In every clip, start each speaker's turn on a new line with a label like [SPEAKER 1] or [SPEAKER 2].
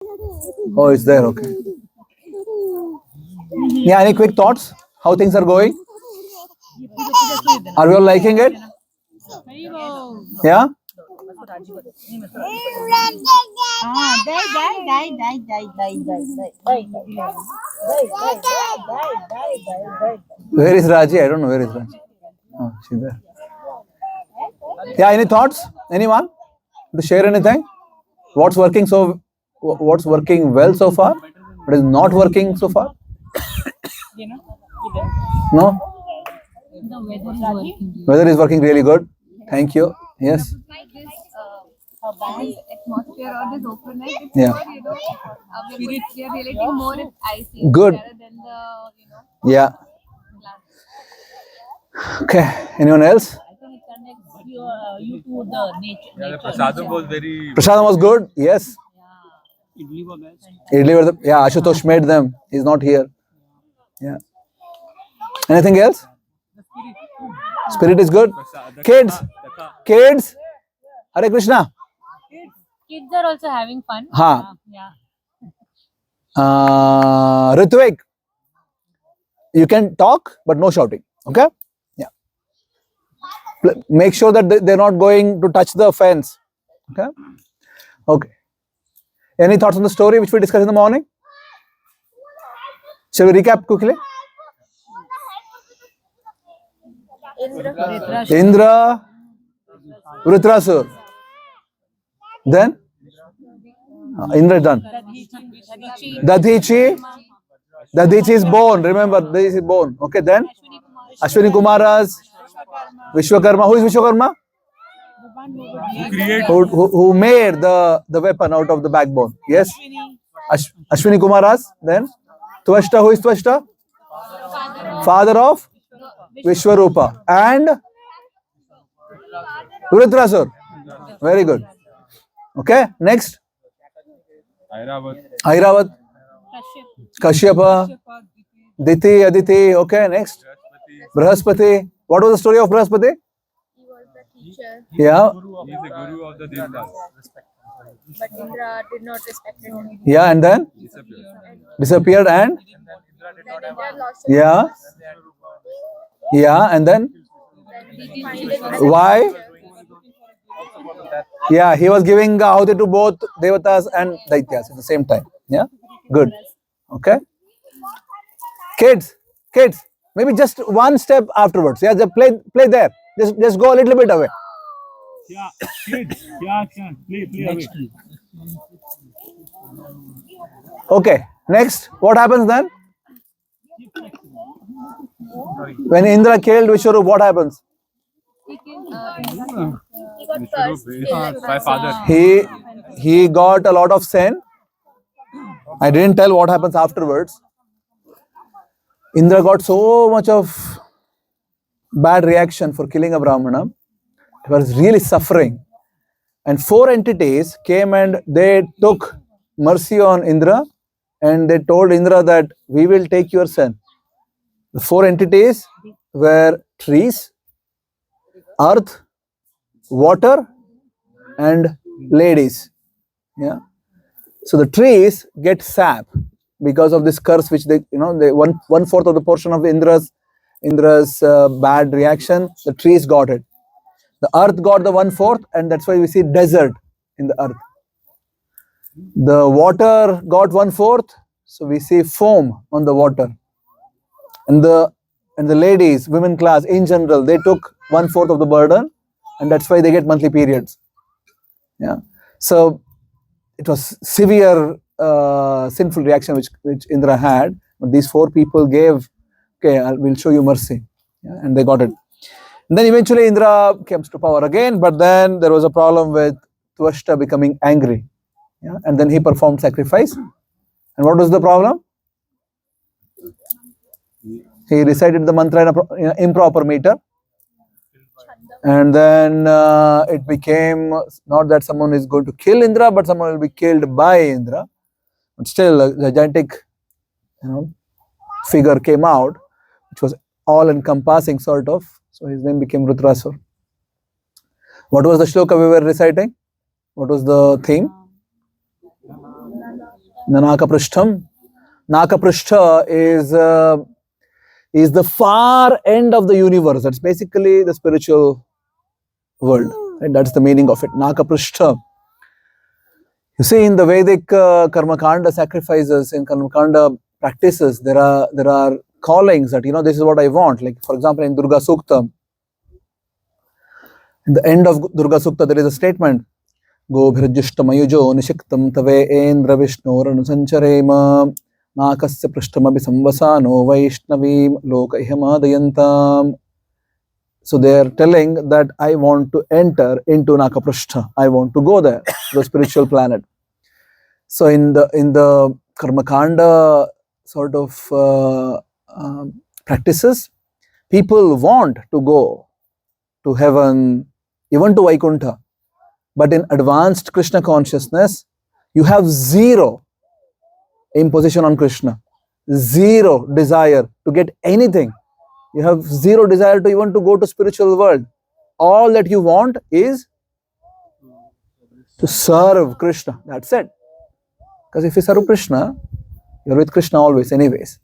[SPEAKER 1] Oh, it's there, okay. Yeah, any quick thoughts? How things are going? Are we all liking it? Yeah? Where is Raji? I don't know where is Raji. Oh, she's there. Yeah, any thoughts? Anyone? To share anything? What's working well so far? What is not working so far? No? Weather is working really good. Thank you. Yes.
[SPEAKER 2] Atmosphere or this openness, it's
[SPEAKER 1] Yeah.
[SPEAKER 2] more, we are relating more with icing
[SPEAKER 1] Good.
[SPEAKER 2] rather than the,
[SPEAKER 1] Yeah. Okay. Anyone else?
[SPEAKER 3] I think it connects you to the nature.
[SPEAKER 4] Yeah, the prasadam was very.
[SPEAKER 1] Prasadam was good. Yes.
[SPEAKER 3] Idli was best.
[SPEAKER 1] Idli were yeah, Ashutosh made them. He's not here. Yeah. Anything else? Spirit is good. Kids. Kids. Hare Krishna.
[SPEAKER 2] kids are also having fun.
[SPEAKER 1] Ha.
[SPEAKER 2] Yeah.
[SPEAKER 1] Ritvik. You can talk, but no shouting. Okay? Yeah. Make sure that they're not going to touch the fence. Okay? Okay. Any thoughts on the story which we discussed in the morning? Shall we recap quickly? Indra, Vṛtrāsura. Then? Indra done. Dadichi. Dadichi is born. Remember, Dadichi is born. Okay, then? Ashwini Kumaras. Vishwakarma. Who is Vishwakarma? Who made the weapon out of the backbone. Yes? Ashwini Kumaras. Then? Tvashta. Who is Tvashta? Father of Vishwarupa. And Vṛtrāsura. Very good. Okay, next. Airavat. Kashyapa. Diti, Aditi. Okay, next. Brahaspati. What was the story of Brahaspati?
[SPEAKER 2] He was the teacher,
[SPEAKER 1] Yeah.
[SPEAKER 4] He is the guru of the devotees.
[SPEAKER 2] but Indra did not respect him.
[SPEAKER 1] Yeah, and then? Disappeared and?
[SPEAKER 2] Then Indra lost his
[SPEAKER 1] Yeah. Yeah, and then? Why? Yeah, he was giving ahuti to both devatas and daityas at the same time. Yeah, good. Okay. Kids, maybe just one step afterwards. Yeah, just play there. Just go a little bit away.
[SPEAKER 4] Yeah, kids. Yeah, play away.
[SPEAKER 1] Okay. Next, what happens then? When Indra killed Vishwarup, what happens?
[SPEAKER 2] He got cursed.
[SPEAKER 4] My father.
[SPEAKER 1] He got a lot of sin. I didn't tell what happens afterwards. Indra got so much of bad reaction for killing a Brahmana. He was really suffering. And 4 entities came and they took mercy on Indra and they told Indra that we will take your son. The 4 entities were trees, earth, water, and ladies. Yeah. So the trees get sap because of this curse, which they 1/4 of the portion of Indra's bad reaction. The trees got it. The earth got the 1/4, and that's why we see desert in the earth. The water got 1/4, so we see foam on the water. And the ladies, women class in general, they took 1/4 of the burden, and that's why they get monthly periods. Yeah. So it was severe sinful reaction which Indra had. But these 4 people gave, okay, we'll show you mercy. Yeah, and they got it. And then eventually Indra comes to power again, but then there was a problem with Tvashta becoming angry. Yeah, and then he performed sacrifice. And what was the problem? He recited the mantra in an improper meter. And then it became not that someone is going to kill Indra, but someone will be killed by Indra. But still, a gigantic, figure came out, which was all-encompassing sort of. So his name became Vṛtrāsura. What was the shloka we were reciting? What was the theme? Nanakaprishtham. Nakapristha is the far end of the universe. That's basically the spiritual world. Right? That's the meaning of it. Nakapristha. You see, in the Vedic Karmakanda sacrifices, in Karmakanda practices, there are callings that, this is what I want. Like, for example, in Durga Sukta, in the end of Durga Sukta, there is a statement, Gobhirjishta mayujo nishiktam tave endra vishnu ranusancharema nakasya prishtamabhi samvasano vaishnavim loka ihamaadayantam. So they are telling that I want to enter into Nakaprishta. I want to go there, the spiritual planet. So in the Karmakanda sort of practices, people want to go to heaven, even to Vaikuntha. But in advanced Krishna consciousness, you have zero imposition on Krishna, zero desire to get anything. You have zero desire to even to go to spiritual world. All that you want is to serve Krishna. That's it. Because if you serve Krishna, you're with Krishna always anyways.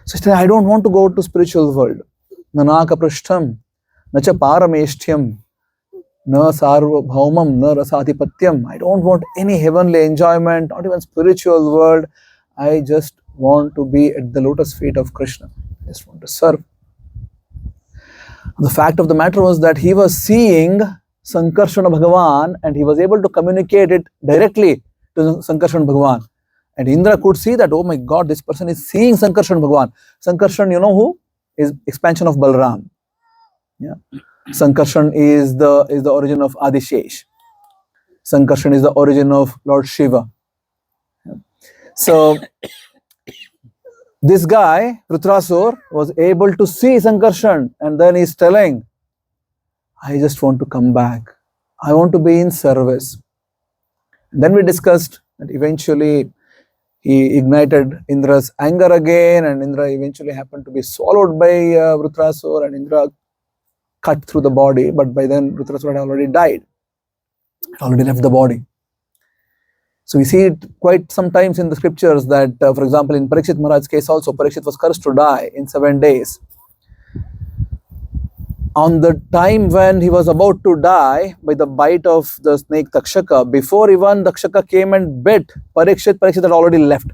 [SPEAKER 1] So I don't want to go to spiritual world. Nanaka prishtham, nacha parameshtyam, na sarvabhaumam, na rasatipatyam. I don't want any heavenly enjoyment, not even spiritual world. I just want to be at the lotus feet of Krishna. I just want to serve. The fact of the matter was that he was seeing Sankarshana Bhagavan and he was able to communicate it directly to Sankarshana Bhagavan. And Indra could see that, oh my God, this person is seeing Sankarshana Bhagavan. Sankarshan, you know who? Is expansion of Balram. Yeah. Sankarshan is the origin of Adishesh. Sankarshan is the origin of Lord Shiva. Yeah. So this guy, Vṛtrāsura, was able to see Sankarshan and then he's telling, I just want to come back. I want to be in service. And then we discussed that eventually he ignited Indra's anger again and Indra eventually happened to be swallowed by Vṛtrāsura and Indra cut through the body, but by then Vṛtrāsura had already died, already left the body. So we see it quite sometimes in the scriptures that, for example, in Chitraketu Maharaj's case also, Parikshit was cursed to die in 7 days. On the time when he was about to die by the bite of the snake Takshaka, before even Takshaka came and bit Parikshit had already left.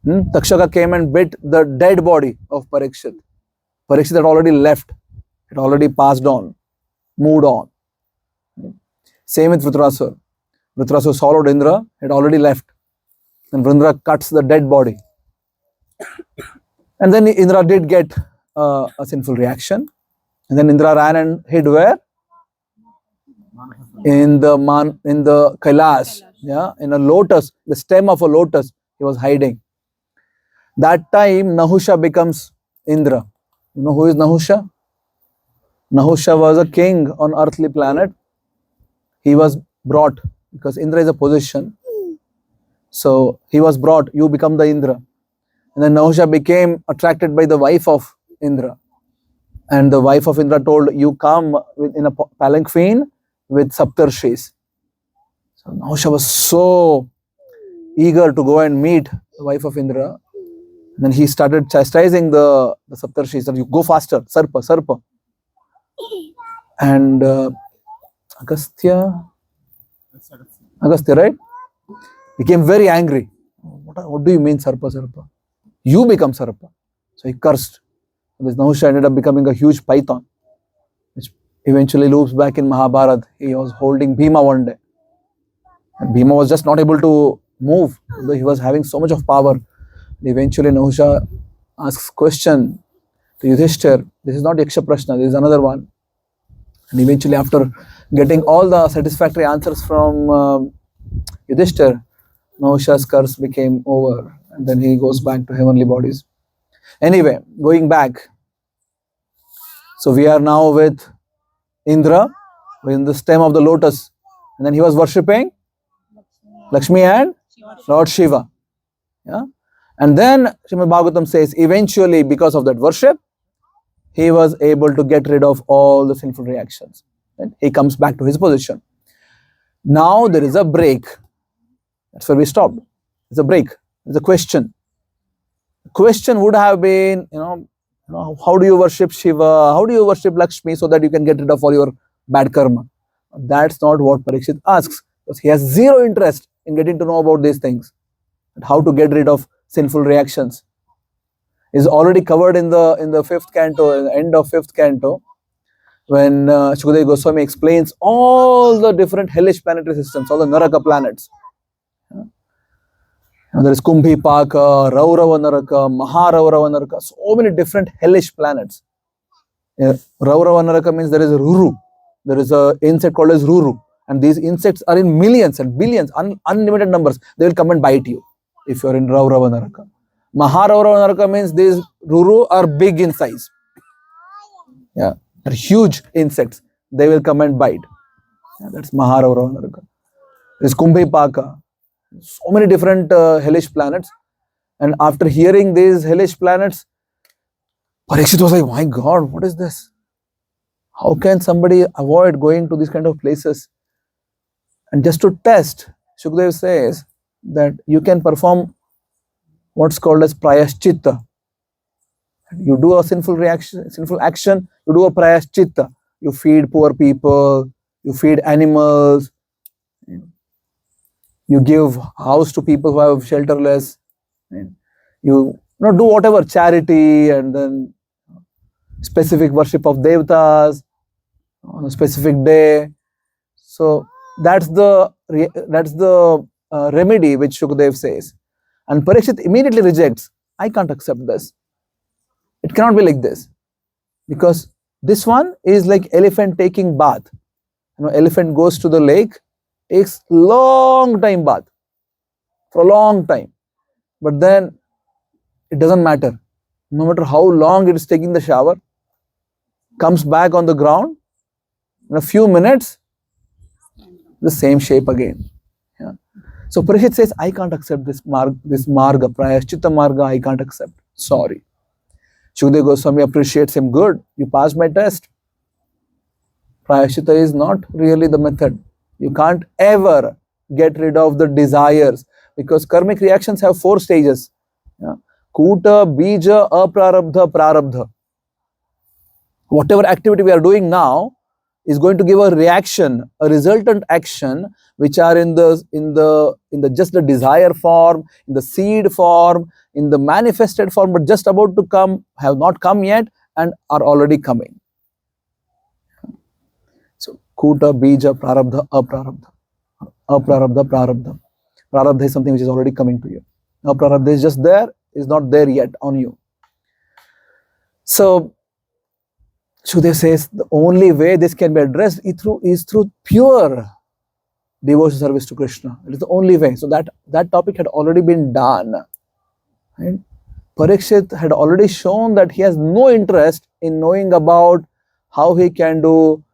[SPEAKER 1] Takshaka came and bit the dead body of Parikshit. Parikshit had already left, had already passed on, moved on. Same with Vṛtrāsura. Vṛtrāsura swallowed Indra, had already left. And Indra cuts the dead body. And then Indra did get a sinful reaction. And then Indra ran and hid where? In the Kailas, yeah, in a lotus, the stem of a lotus, he was hiding. That time Nahusha becomes Indra. You know who is Nahusha? Nahusha was a king on earthly planet. He was brought, because Indra is a position. So he was brought, you become the Indra. And then Nahusha became attracted by the wife of Indra. And the wife of Indra told, you come in a palanquin with Saptarshis. So Nahusha was so eager to go and meet the wife of Indra. And then he started chastising the Saptarshis, that you go faster, Sarpa. And Agastya, right? Became very angry. What do you mean Sarpa? You become Sarpa. So he cursed. This Nahusha ended up becoming a huge python, which eventually loops back in Mahabharata. He was holding Bhima one day. And Bhima was just not able to move, though he was having so much of power. And eventually Nahusha asks question to Yudhishthir. This is not Yaksha Prashna, this is another one. And eventually after getting all the satisfactory answers from Yudhishthir, Nahusha's curse became over. And then he goes back to heavenly bodies. Anyway, going back. So we are now with Indra, in the stem of the lotus. And then he was worshipping Lakshmi and Lord Shiva. Yeah? And then Srimad Bhagavatam says, eventually because of that worship, he was able to get rid of all the sinful reactions. And he comes back to his position. Now there is a break. That's where we stopped. It's a break. It's a question. Question would have been, how do you worship Shiva? How do you worship Lakshmi so that you can get rid of all your bad karma? That's not what Parikshit asks, because he has zero interest in getting to know about these things. How to get rid of sinful reactions is already covered in the fifth canto, in the end of fifth canto, when Shukadeva Goswami explains all the different hellish planetary systems, all the Naraka planets. There is Kumbhi Paka, Raurava Naraka, Maharaurava Naraka, so many different hellish planets. Raurava Naraka means there is a Ruru. There is an insect called as Ruru. And these insects are in millions and billions, unlimited numbers. They will come and bite you if you are in Raurava Naraka. Maharaurava Naraka means these Ruru are big in size. Yeah, they're huge insects. They will come and bite. Yeah, that's Maharaurava Naraka. There is Kumbhi Paka. So many different hellish planets. And after hearing these hellish planets, Parikshit was like, my God, what is this? How can somebody avoid going to these kind of places? And just to test, Shukadeva says that you can perform what's called as prayaschitta. You do a sinful action, you do a prayaschitta. You feed poor people, you feed animals, you give house to people who have shelterless, you do whatever, charity, and then specific worship of devotees on a specific day. So that's the remedy which Shukadeva says. And Parikshit immediately rejects. I can't accept this. It cannot be like this. Because this one is like elephant taking bath. Elephant goes to the lake, takes long time bath. For a long time. But then it doesn't matter. No matter how long it is taking the shower, comes back on the ground, in a few minutes, the same shape again. Yeah. So Parikshit says, I can't accept this marga, prayaschitta marga, I can't accept. Sorry. Shukadeva Goswami appreciates him. Good, you passed my test. Prayaschitta is not really the method. You can't ever get rid of the desires, because karmic reactions have 4 stages. Yeah. Kuta, Bija, Aprarabdha, Prarabdha. Whatever activity we are doing now is going to give a reaction, a resultant action, which are in the just the desire form, in the seed form, in the manifested form, but just about to come, have not come yet, and are already coming. So Kuta, Bija, Prarabdha, Aprarabdha. Aprarabdha, Prarabdha. Prarabdha is something which is already coming to you. Aprarabdha is just there, is not there yet on you. So Shukadeva says the only way this can be addressed is through pure devotion service to Krishna. It is the only way. So that topic had already been done. Right? Parikshit had already shown that he has no interest in knowing about how he can do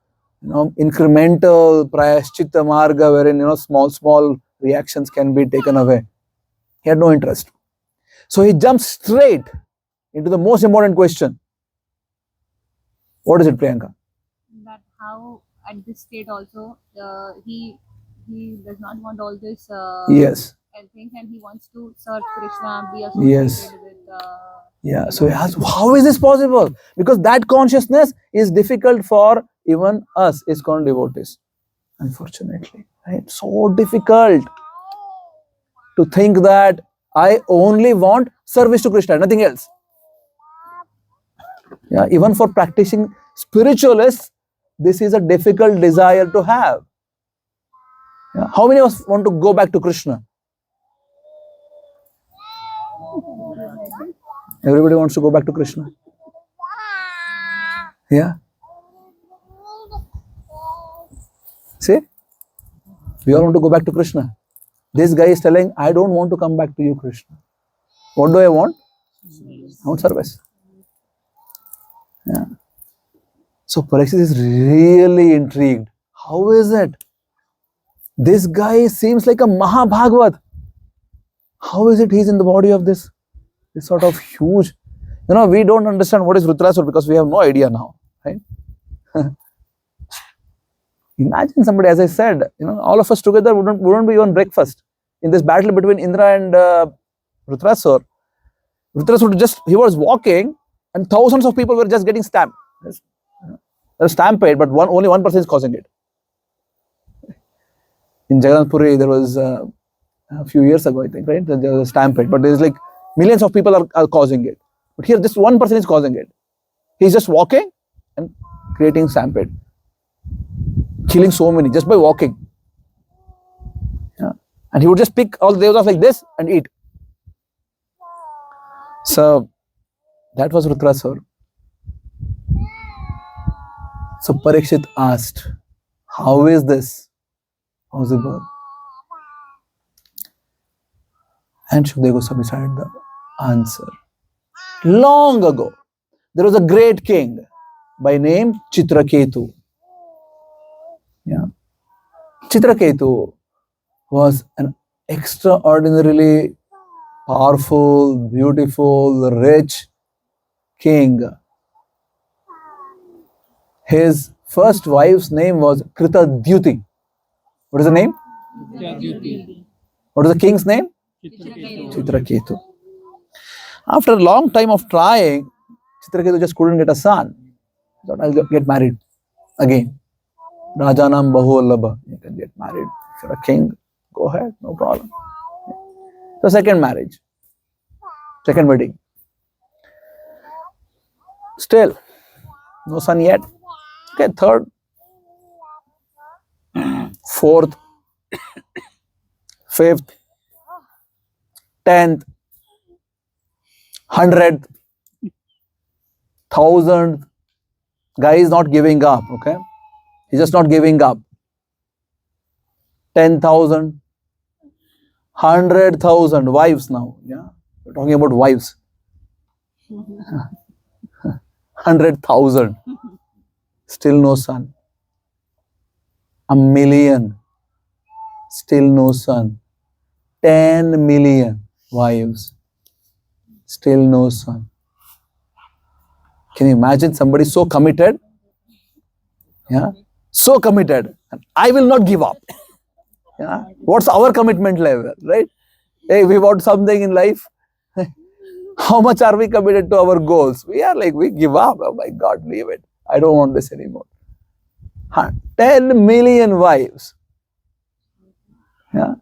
[SPEAKER 1] incremental prayaschitta marga, wherein small reactions can be taken away. He had no interest. So he jumps straight into the most important question. What is it, Priyanka?
[SPEAKER 2] That how at this state also he does not want all this
[SPEAKER 1] Yes.
[SPEAKER 2] things, and he wants to serve Krishna, be associated with.
[SPEAKER 1] Yeah. So he asks, how is this possible? Because that consciousness is difficult for even us, ISKCON devotees. Unfortunately, right? So difficult to think that I only want service to Krishna, nothing else. Yeah, even for practicing spiritualists, this is a difficult desire to have. Yeah. How many of us want to go back to Krishna? Everybody wants to go back to Krishna. Yeah. See? We all want to go back to Krishna. This guy is telling, I don't want to come back to you, Krishna. What do I want? I want service. Yeah. So Parikshit is really intrigued. How is it? This guy seems like a Mahabhagavat. How is it he's in the body of this sort of huge... we don't understand what is Vṛtrāsura because we have no idea now. Right? Imagine somebody, as I said, all of us together wouldn't be even breakfast. in this battle between Indra and Vṛtrāsura. Vṛtrāsura he was walking and thousands of people were just getting stamped. There's a stampede, but only one person is causing it. In Jagannath Puri, there was a few years ago, I think, right? There was a stampede, but there's like millions of people are causing it. But here, just one person is causing it. He's just walking and creating stampede, killing so many just by walking. Yeah. And he would just pick all the devotees like this and eat. So that was Vṛtrāsura. So Parikshit asked, how is this possible? And Shukadeva Goswami said the answer. Long ago, there was a great king by name Chitraketu. Yeah. Chitraketu was an extraordinarily powerful, beautiful, rich king. His first wife's name was Kritadyuti. What is the name? What is the king's name? Chitraketu. After a long time of trying, Chitraketu just couldn't get a son. He thought, I'll get married again. Rajanam Bahu Allabha. You can get married. If you're a king, go ahead, no problem. So second marriage, second wedding. Still, no son yet. Okay, third, fourth, fifth, 10th, 100th, 1000th. Guy is not giving up, okay? He's just not giving up. 10,000, 100,000 wives now. Yeah, we're talking about wives. 100,000. Still no son. 1,000,000. Still no son. 10 million wives. Still no son. Can you imagine somebody so committed? Yeah, so committed. And I will not give up. Yeah, what's our commitment level, right? Hey, we want something in life. How much are we committed to our goals? We are like, we give up. Oh my God, leave it. I don't want this anymore. 10 million wives. Yeah.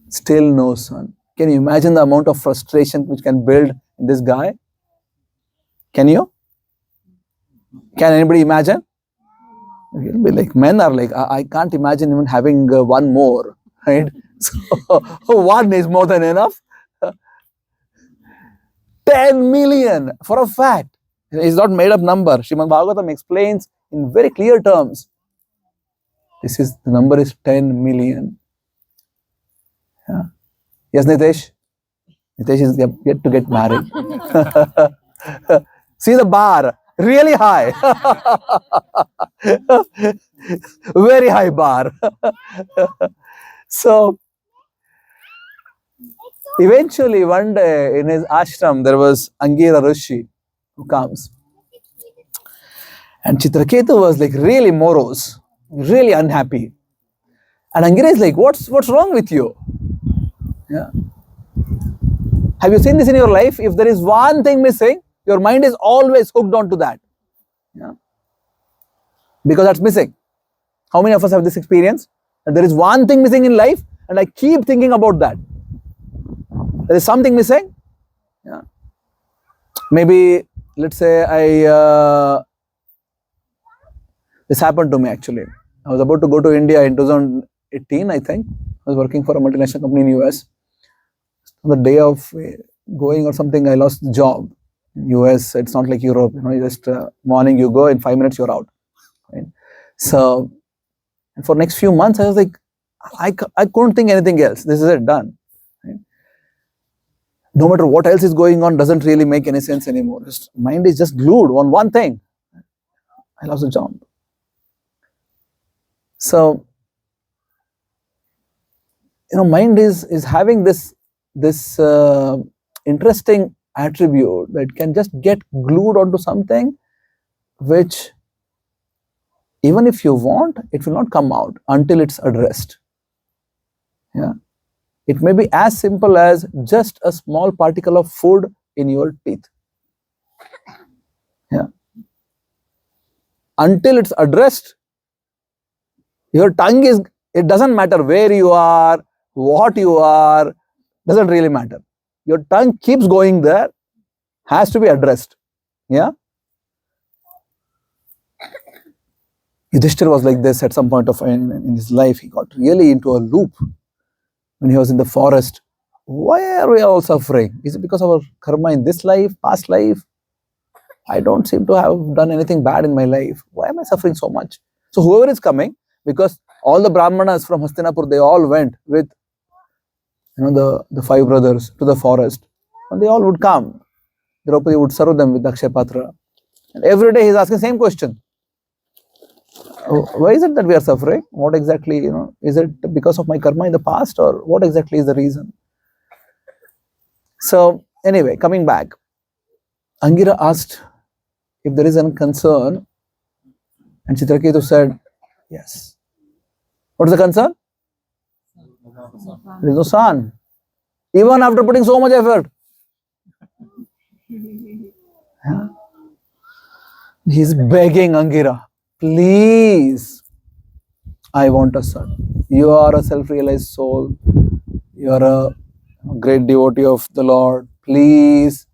[SPEAKER 1] Still no son. Can you imagine the amount of frustration which can build in this guy? Can you? Can anybody imagine? It'll be like, men are like, I can't imagine even having one more, right? So, one is more than enough. 10 million for a fact. It's not made up number. Srimad Bhagavatam explains in very clear terms. The number is 10 million. Yeah. Yes, Nitesh? Nitesh is yet to get married. See the bar, really high. Very high bar. So, eventually one day in his ashram, there was Angira Rishi who comes. And Chitraketu was like really morose, really unhappy. And Angira is like, what's wrong with you? Yeah. Have you seen this in your life? If there is one thing missing, your mind is always hooked on to that. Yeah. Because that's missing. How many of us have this experience? And there is one thing missing in life and I keep thinking about that. There is something missing. Yeah. Maybe, let's say this happened to me actually. I was about to go to India in 2018, I think. I was working for a multinational company in US. On the day of going or something, I lost the job. In US, it's not like Europe, just morning you go, in 5 minutes you're out. Right? So, and for next few months, I was like, I couldn't think anything else. This is it, done. Right? No matter what else is going on, doesn't really make any sense anymore. Mind is just glued on one thing. I lost the job. So, mind is having this interesting attribute that can just get glued onto something which, even if you want, it will not come out until it's addressed. Yeah. It may be as simple as just a small particle of food in your teeth. Yeah. Until it's addressed, your tongue is, it doesn't matter where you are, what you are, doesn't really matter. Your tongue keeps going there, has to be addressed. Yeah. Yudhishthira was like this at some point of in his life. He got really into a loop when he was in the forest. Why are we all suffering? Is it because of our karma in this life, past life? I don't seem to have done anything bad in my life. Why am I suffering so much? So whoever is coming, because all the Brahmanas from Hastinapur, they all went with the five brothers to the forest. And they all would come. Draupadi would serve them with Akshay Patra. And every day he's asking the same question. Why is it that we are suffering? What exactly, is it because of my karma in the past, or what exactly is the reason? So anyway, coming back, Angira asked if there is a concern, and Chitraketu said, yes. What is the concern? There is no son. Even after putting so much effort. Yeah. He's begging Angira, please, I want a son. You are a self-realized soul. You are a great devotee of the Lord. Please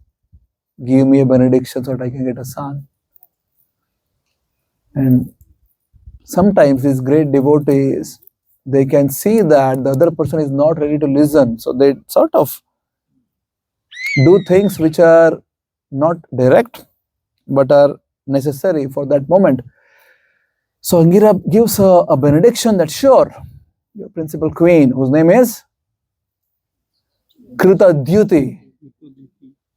[SPEAKER 1] give me a benediction so that I can get a son. And sometimes these great devotees, they can see that the other person is not ready to listen. So they sort of do things which are not direct, but are necessary for that moment. So Angira gives a benediction that sure, your principal queen, whose name is Chitraketu,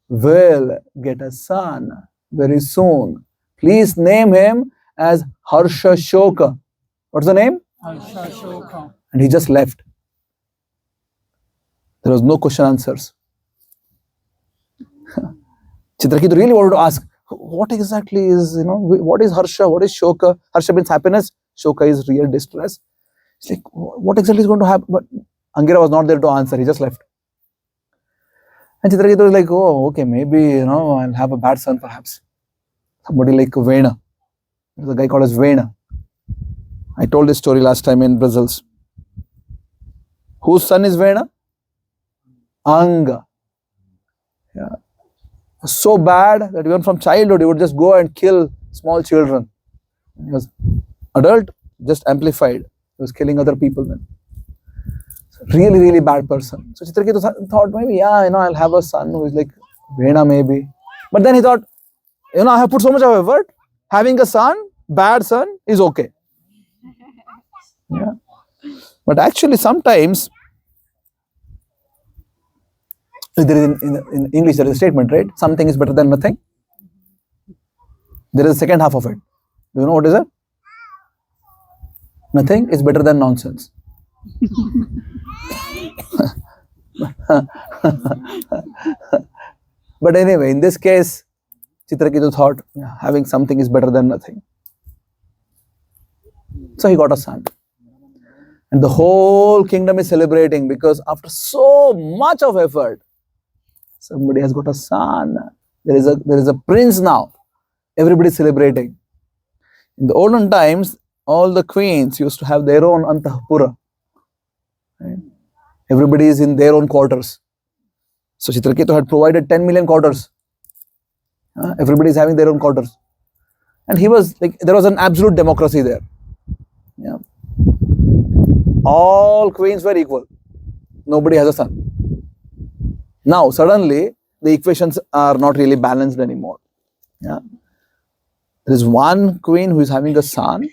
[SPEAKER 1] will get a son very soon. Please name him as Harsha Shoka. What's the name?
[SPEAKER 3] Harsha Shoka.
[SPEAKER 1] And he just left. There was no question answers. Chitraketu really wanted to ask, what exactly is, what is Harsha? What is Shoka? Harsha means happiness. Shoka is real distress. It's like, what exactly is going to happen? But Angira was not there to answer. He just left. And Chitraketu was like, oh, okay, maybe, I'll have a bad son perhaps. Somebody like Vena. There's a guy called as Vena. I told this story last time in Brussels. Whose son is Vena? Anga. Yeah. So bad that even from childhood he would just go and kill small children. He was adult, just amplified. He was killing other people then. So really, really bad person. So Chitraketu thought maybe, I'll have a son who is like Vena maybe. But then he thought, I have put so much of effort. Having a son, bad son, is okay. Yeah. But actually sometimes, there is in English there is a statement, right? Something is better than nothing. There is a second half of it. Do you know what is it? Nothing is better than nonsense. But anyway, in this case, Chitraketu thought having something is better than nothing. So he got a son. And the whole kingdom is celebrating because after so much of effort, somebody has got a son. There is a prince now. Everybody is celebrating. In the olden times, all the queens used to have their own antahpura. Right? Everybody is in their own quarters. So Chitraketu had provided 10 million quarters. Everybody is having their own quarters. And he was like, there was an absolute democracy there. Yeah. All queens were equal. Nobody has a son. Now, suddenly, the equations are not really balanced anymore. Yeah. There is one queen who is having a son.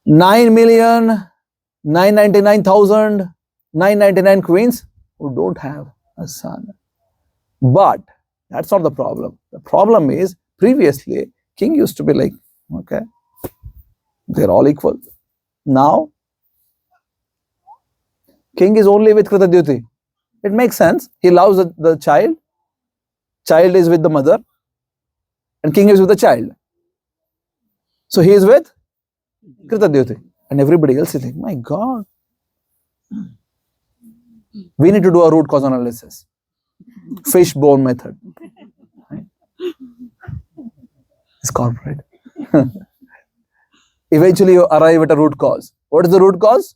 [SPEAKER 1] 9,999,999 queens who don't have a son. But that's not the problem. The problem is, previously, king used to be like, okay, they're all equal. Now, king is only with Chitraketu. It makes sense. He loves the child. Child is with the mother. And king is with the child. So he is with Chitraketu. And everybody else is like, my God, We need to do a root cause analysis. Fishbone method. Right? It's corporate. Eventually you arrive at a root cause. What is the root cause?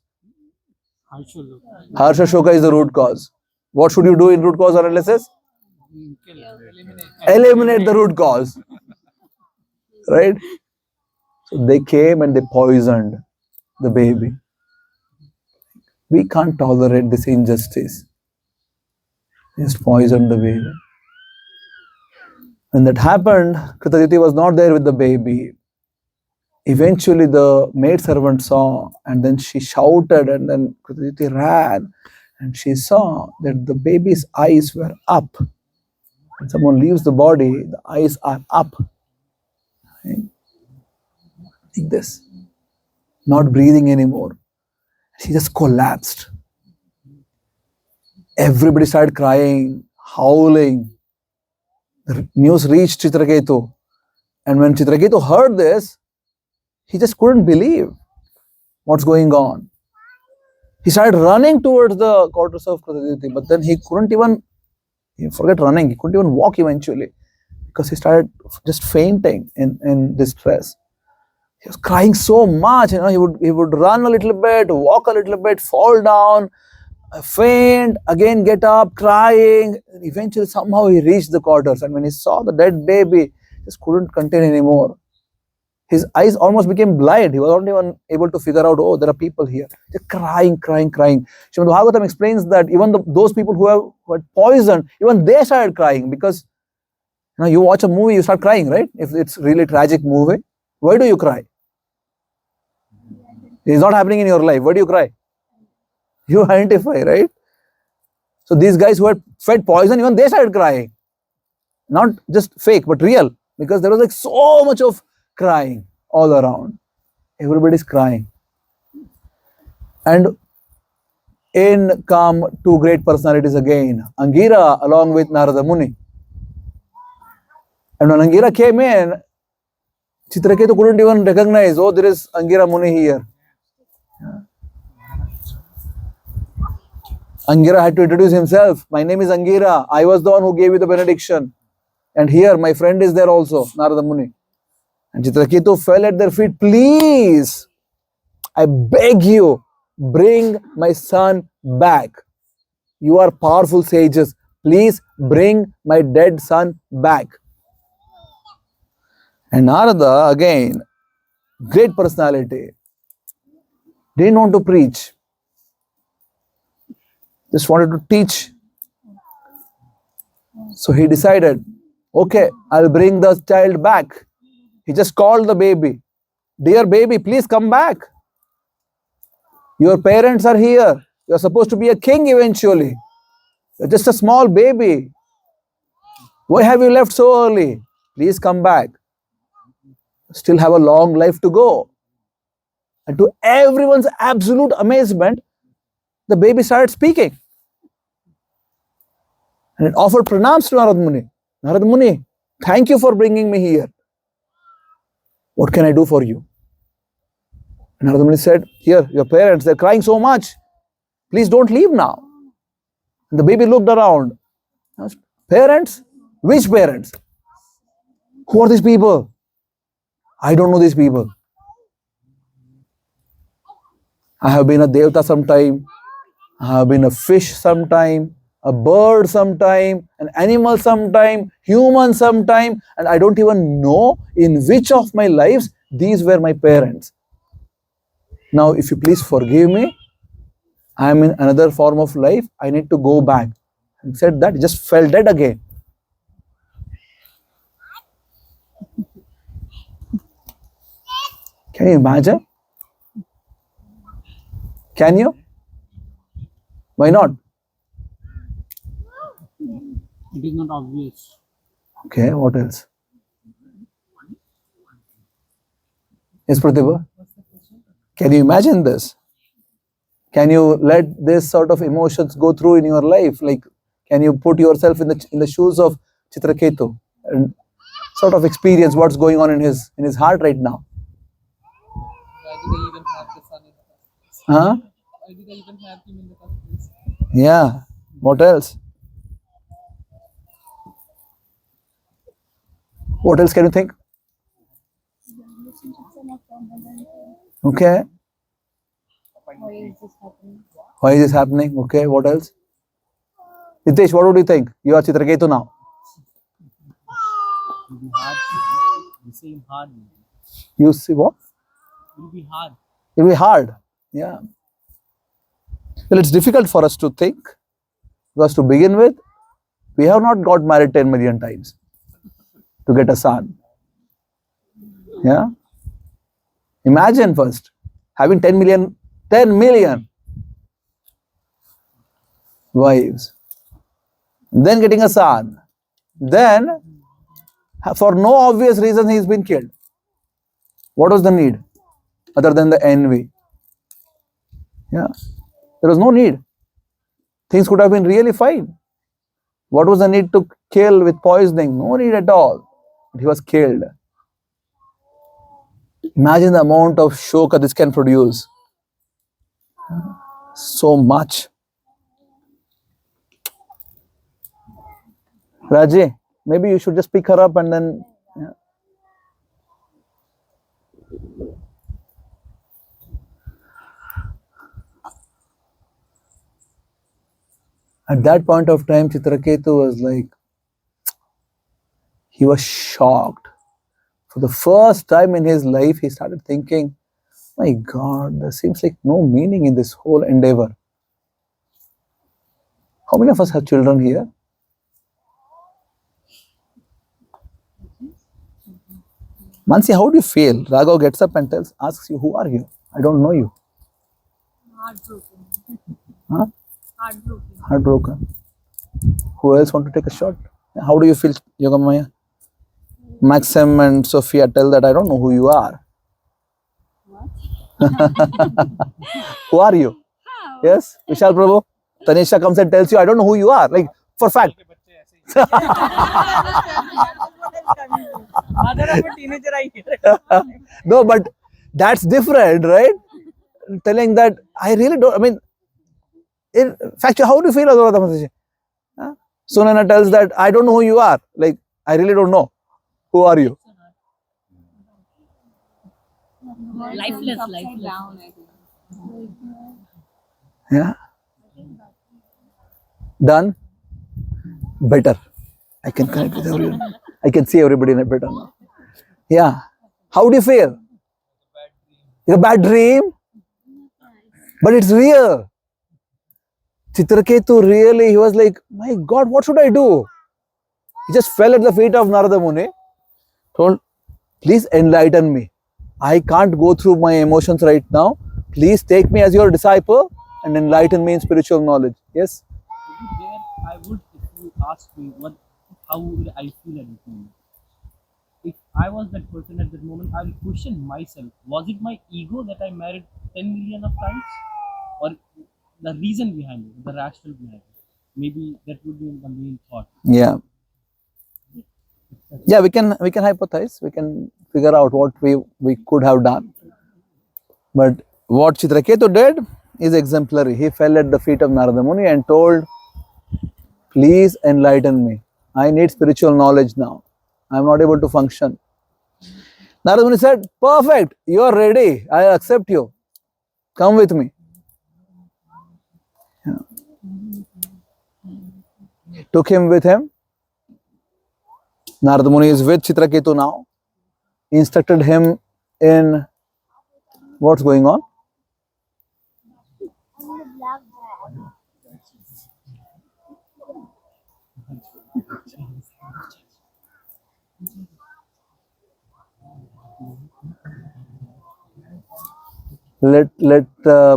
[SPEAKER 1] Harsha Shoka is the root cause. What should you do in root cause analysis? Eliminate the root cause. Right? So they came and they poisoned the baby. We can't tolerate this injustice. They just poisoned the baby. When that happened, Chitraketu was not there with the baby. Eventually the maidservant saw, and then she shouted, and then Chitraketu ran, and she saw that the baby's eyes were up. When someone leaves the body, the eyes are up. Right? Like this. Not breathing anymore. She just collapsed. Everybody started crying, howling. The news reached Chitraketu. And when Chitraketu heard this, he just couldn't believe what's going on. He started running towards the quarters of Chitraketu, but then he couldn't even, forget running, he couldn't even walk eventually, because he started just fainting in distress. He was crying so much, he would run a little bit, walk a little bit, fall down, faint, again get up, crying. Eventually somehow he reached the quarters, and when he saw the dead baby, he just couldn't contain anymore. His eyes almost became blind. He was not even able to figure out, oh, there are people here. They're crying. Srimad Bhagavatam explains that even those people who were poisoned, even they started crying, because you watch a movie, you start crying, right? If it's really tragic movie, why do you cry? It's not happening in your life. Why do you cry? You identify, right? So these guys who had fed poison, even they started crying. Not just fake, but real. Because there was like so much of crying all around. Everybody's crying. And in come two great personalities again. Angira along with Narada Muni. And when Angira came in, Chitraketu couldn't even recognize, oh, there is Angira Muni here. Angira had to introduce himself. My name is Angira. I was the one who gave you the benediction. And here, my friend is there also, Narada Muni. And Chitraketu fell at their feet. Please, I beg you, bring my son back. You are powerful sages. Please bring my dead son back. And Narada, again, great personality, didn't want to preach. Just wanted to teach. So he decided, okay, I'll bring the child back. He just called the baby. Dear baby, please come back. Your parents are here. You're supposed to be a king eventually. You're just a small baby. Why have you left so early? Please come back. Still have a long life to go. And to everyone's absolute amazement, the baby started speaking. And it offered pranams to Narada Muni. Narada Muni, thank you for bringing me here. What can I do for you? And Narada Muni said, here, your parents, they're crying so much. Please don't leave now. And the baby looked around. Asked, parents? Which parents? Who are these people? I don't know these people. I have been a devata sometime. I have been a fish sometime, a bird sometime, an animal sometime, human sometime, and I don't even know in which of my lives these were my parents. Now, if you please forgive me, I am in another form of life. I need to go back. And said that, he just fell dead again. Can you imagine? Can you? Why not?
[SPEAKER 3] It is not obvious.
[SPEAKER 1] Okay, what else? Yes, Pratibha? Can you imagine this? Can you let this sort of emotions go through in your life? Like, can you put yourself in the shoes of Chitraketu and sort of experience what's going on in his heart right now?
[SPEAKER 5] Why do they even have the sun in the first place?
[SPEAKER 1] Huh?
[SPEAKER 5] I
[SPEAKER 3] Why did I even have him in the first place?
[SPEAKER 1] Yeah. What else? What else can you think? Okay.
[SPEAKER 2] Why is this happening?
[SPEAKER 1] Why is this happening? Okay. What else? Nitesh, what would you think? You are Chitraketu now.
[SPEAKER 3] It will be hard. The same hard.
[SPEAKER 1] You see what?
[SPEAKER 3] It will be hard.
[SPEAKER 1] It will be hard. Yeah. Well, it's difficult for us to think because to begin with, we have not got married 10 million times to get a son. Yeah. Imagine first having 10 million wives, then getting a son, then for no obvious reason he's been killed. What was the need other than the envy? Yeah. There was no need. Things could have been really fine. What was the need to kill with poisoning? No need at all. But he was killed. Imagine the amount of shoka this can produce. So much. Raji, maybe you should just pick her up and then. Yeah. At that point of time, Chitraketu was like, he was shocked. For the first time in his life, he started thinking, my God, there seems like no meaning in this whole endeavor. How many of us have children here? Mansi, how do you feel? Raghav gets up and asks you, who are you? I don't know you.
[SPEAKER 2] Heartbroken.
[SPEAKER 1] Huh?
[SPEAKER 2] Heartbroken.
[SPEAKER 1] Heartbroken. Who else want to take a shot? How do you feel, Yogamaya? Maxim and Sophia tell that I don't know who you are.
[SPEAKER 2] What?
[SPEAKER 1] Who are you?
[SPEAKER 2] How?
[SPEAKER 1] Yes, Vishal Prabhu. Tanisha comes and tells you, I don't know who you are. Like, for fact.
[SPEAKER 5] Mother of a teenager, I hear.
[SPEAKER 1] No, but that's different, right? Telling that I really don't. I mean, in fact, how do you feel about that? Huh? Sunana tells that I don't know who you are. Like, I really don't know. Who are you?
[SPEAKER 2] Lifeless, lifeless. Down, I think.
[SPEAKER 1] Yeah. Done. Better. I can connect with everyone. I can see everybody in a better now. Yeah. How do you feel? It's a bad dream. But it's real. Chitraketu really, he was like, my God, what should I do? He just fell at the feet of Narada Muni, told, please enlighten me. I can't go through my emotions right now. Please take me as your disciple and enlighten me in spiritual knowledge. Yes?
[SPEAKER 3] There, I would, if you ask me, how would I feel at this moment? If I was that person at that moment, I will question myself. Was it my ego that I married 10 million of times? Or the reason behind it, the rationale behind it? Maybe that would be the main thought.
[SPEAKER 1] Yeah. Yeah, we can hypothesize, we can figure out what we could have done. But what Chitraketu did is exemplary. He fell at the feet of Narada Muni and told, please enlighten me. I need spiritual knowledge now. I am not able to function. Narada Muni said, perfect, you are ready. I accept you. Come with me. Yeah. Took him with him. Narada Muni is with Chitraketu now. Instructed him in what's going on. Let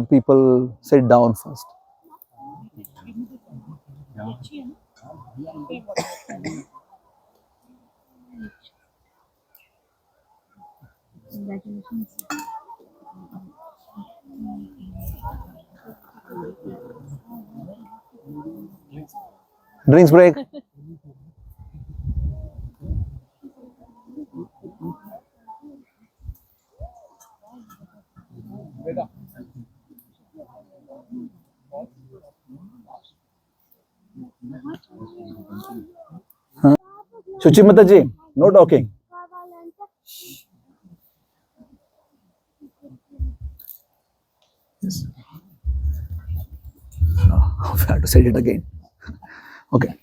[SPEAKER 1] people sit down first.
[SPEAKER 2] Congratulations.
[SPEAKER 1] Drinks break. Huh? Shuchi Mataji, no talking. Yes. Oh, I have to say it again. Okay.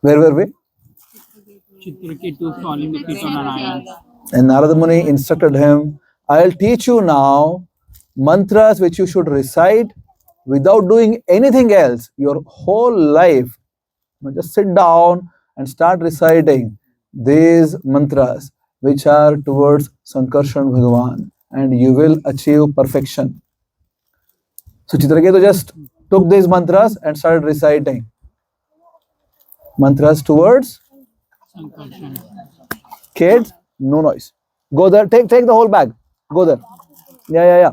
[SPEAKER 1] Where were we?
[SPEAKER 3] Chitraketu falling the feet on Narayan.
[SPEAKER 1] And Narada Muni instructed him, I'll teach you now mantras which you should recite without doing anything else your whole life. Now just sit down and start reciting these mantras which are towards Sankarshan Bhagavan, and you will achieve perfection. So Chitraketu just took these mantras and started reciting mantras towards kids. No noise. Go there. Take the whole bag. Go there. Yeah.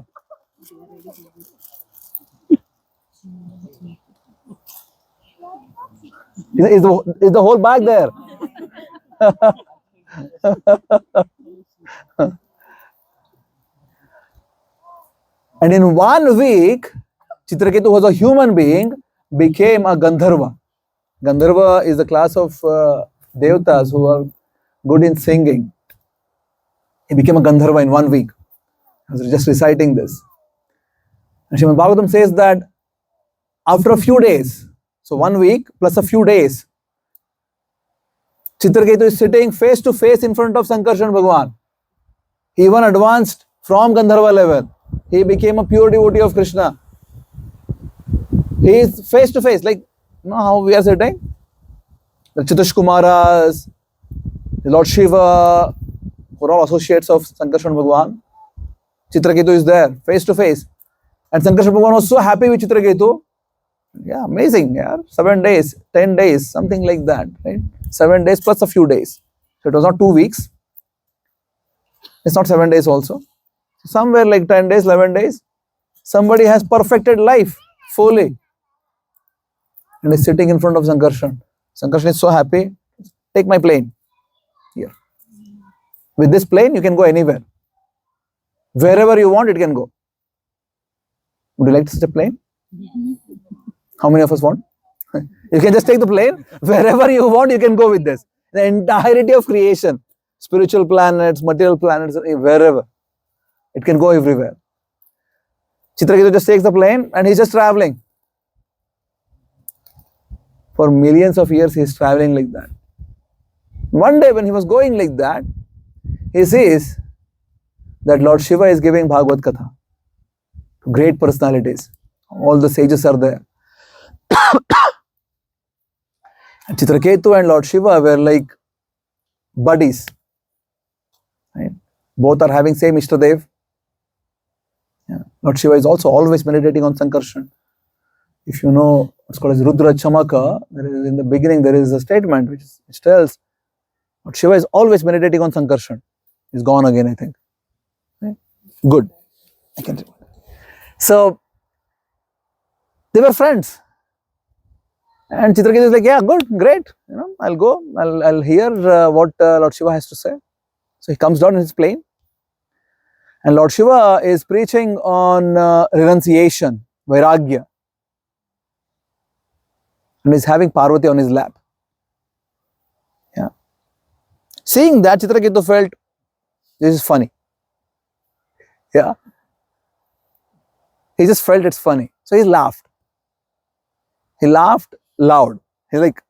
[SPEAKER 1] Is the whole bag there? And in 1 week, Chitraketu was a human being, became a Gandharva. Gandharva is a class of devotees who are good in singing. He became a Gandharva in 1 week. I was just reciting this. And Srimad Bhagavatam says that after a few days, so 1 week plus a few days, Chitraketu is sitting face to face in front of Sankarshan Bhagavan. He even advanced from Gandharva level. He became a pure devotee of Krishna. He is face to face, like you know how we are sitting. The Chitraketu Maharaj, the Lord Shiva, who are all associates of Sankarshan Bhagavan. Chitraketu is there, face to face. And Sankarshan Bhagavan was so happy with Chitraketu. Yeah, amazing. Yeah, 7 days, 10 days, something like that, right? 7 days plus a few days. So it was not 2 weeks. It's not 7 days also. Somewhere like 10 days, 11 days. Somebody has perfected life fully. And is sitting in front of Sankarshan. Sankarshan is so happy. Take my plane. Here. With this plane, you can go anywhere. Wherever you want, it can go. Would you like such a plane? How many of us want? You can just take the plane. Wherever you want, you can go with this. The entirety of creation, spiritual planets, material planets, wherever. It can go everywhere. Chitraketu just takes the plane and he's just traveling. For millions of years, he's traveling like that. One day when he was going like that, he sees that Lord Shiva is giving Bhagavad Katha to great personalities. All the sages are there. And Chitraketu and Lord Shiva were like buddies. Right? Both are having same Ishtadev. Yeah. Lord Shiva is also always meditating on Sankarshan. If you know what's called as Vṛtrāsura, in the beginning there is a statement which tells Lord Shiva is always meditating on Sankarshan. He's gone again, I think. Right? Good. I can remember. So they were friends. And Chitraketu is like, yeah, good, great. You know, I'll go. I'll hear what Lord Shiva has to say. So he comes down in his plane, and Lord Shiva is preaching on renunciation, vairagya, and he's having Parvati on his lap. Yeah. Seeing that, Chitraketu felt this is funny. Yeah. He just felt it's funny, so he laughed. He laughed loud. He's like,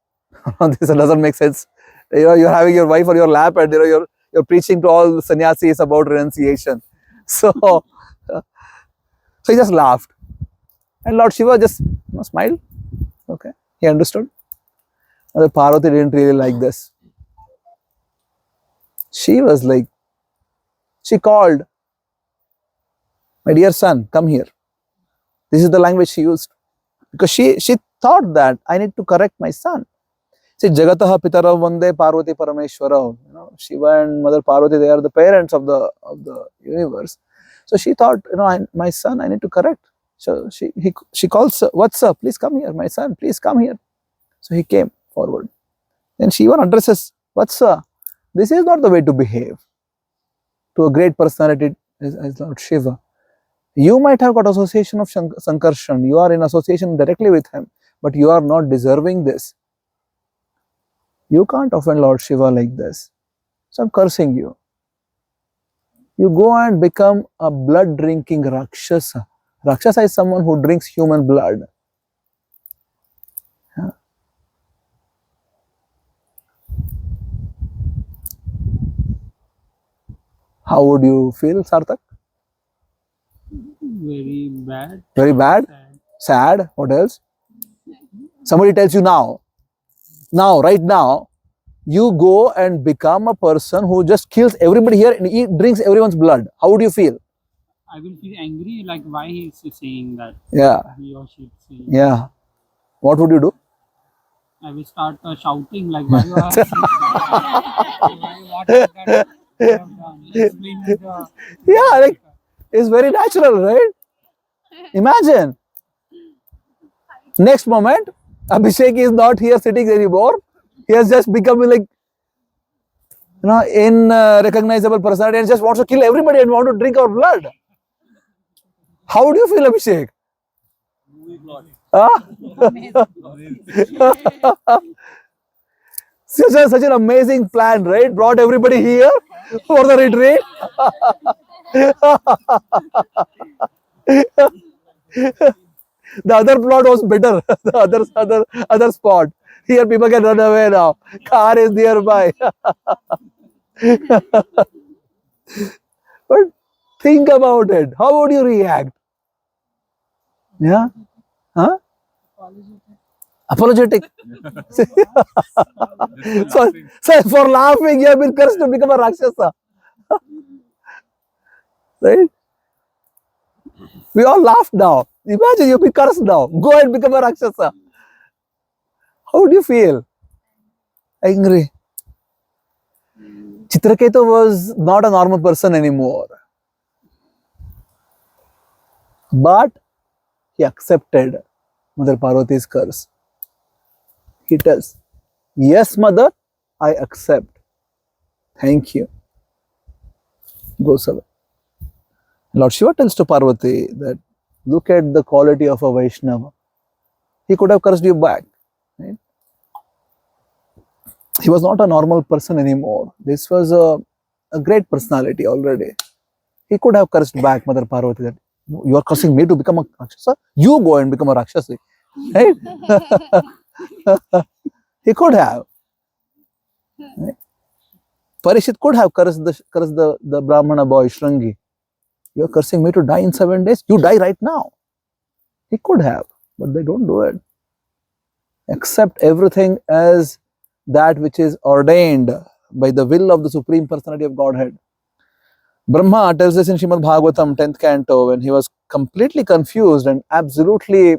[SPEAKER 1] this doesn't make sense. You know, you're having your wife on your lap and you're preaching to all sannyasis about renunciation. So he just laughed. And Lord Shiva just smiled. Okay, he understood. The Parvati didn't really like this. She was like, she called, my dear son, come here. This is the language she used. Because she thought that I need to correct my son. See, Jagataha Pitarav Vande Parvati Parameshwarav. You know, Shiva and Mother Parvati, they are the parents of the universe. So she thought, you know, my son, I need to correct. So she calls, Vatsa, please come here. My son, please come here. So he came forward. Then she even addresses, Vatsa, this is not the way to behave to a great personality as Lord Shiva. You might have got association of Sankarshan. You are in association directly with him. but you are not deserving this. You can't offend Lord Shiva like this. So I'm cursing you. You go and become a blood drinking Rakshasa. Rakshasa is someone who drinks human blood. Yeah. How would you feel, Sarthak?
[SPEAKER 3] Very bad.
[SPEAKER 1] Very bad?
[SPEAKER 3] Sad.
[SPEAKER 1] Sad? What else? Somebody tells you now, right now, you go and become a person who just kills everybody here and drinks everyone's blood. How would you feel?
[SPEAKER 3] I will feel angry, like why he is saying that.
[SPEAKER 1] Yeah.
[SPEAKER 3] He or she is saying.
[SPEAKER 1] Yeah. What would you do?
[SPEAKER 3] I will start shouting like why you are saying what is that you have done? Explain me the
[SPEAKER 1] Yeah, like it's very natural, right? Imagine. Next moment, Abhishek is not here sitting anymore. He has just become like, unrecognizable personality and just wants to kill everybody and want to drink our blood. How would you feel, Abhishek? Huh? Such an amazing plan, right? Brought everybody here for the retreat. The other plot was better. The other spot. Here people can run away now. Car is nearby. But think about it. How would you react? Yeah? Huh? Apologetic. So for laughing, you have been cursed to become a Rakshasa. Right? We all laughed now. Imagine you'll be cursed now. Go and become a Rakshasa. How would you feel? Angry. Chitraketu was not a normal person anymore. But he accepted Mother Parvati's curse. He tells, yes, Mother, I accept. Thank you. Goes away. Lord Shiva tells to Parvati that look at the quality of a Vaishnava. He could have cursed you back. Right? He was not a normal person anymore. This was a great personality already. He could have cursed back Mother Parvati that you are cursing me to become a Rakshasa. You go and become a Rakshasa. Right? He could have. Right? Parishit could have cursed the Brahmana boy Shrangi. You are cursing me to die in 7 days. You die right now. He could have, but they don't do it. Accept everything as that which is ordained by the will of the Supreme Personality of Godhead. Brahma tells this in Srimad Bhagavatam, 10th canto, when he was completely confused and absolutely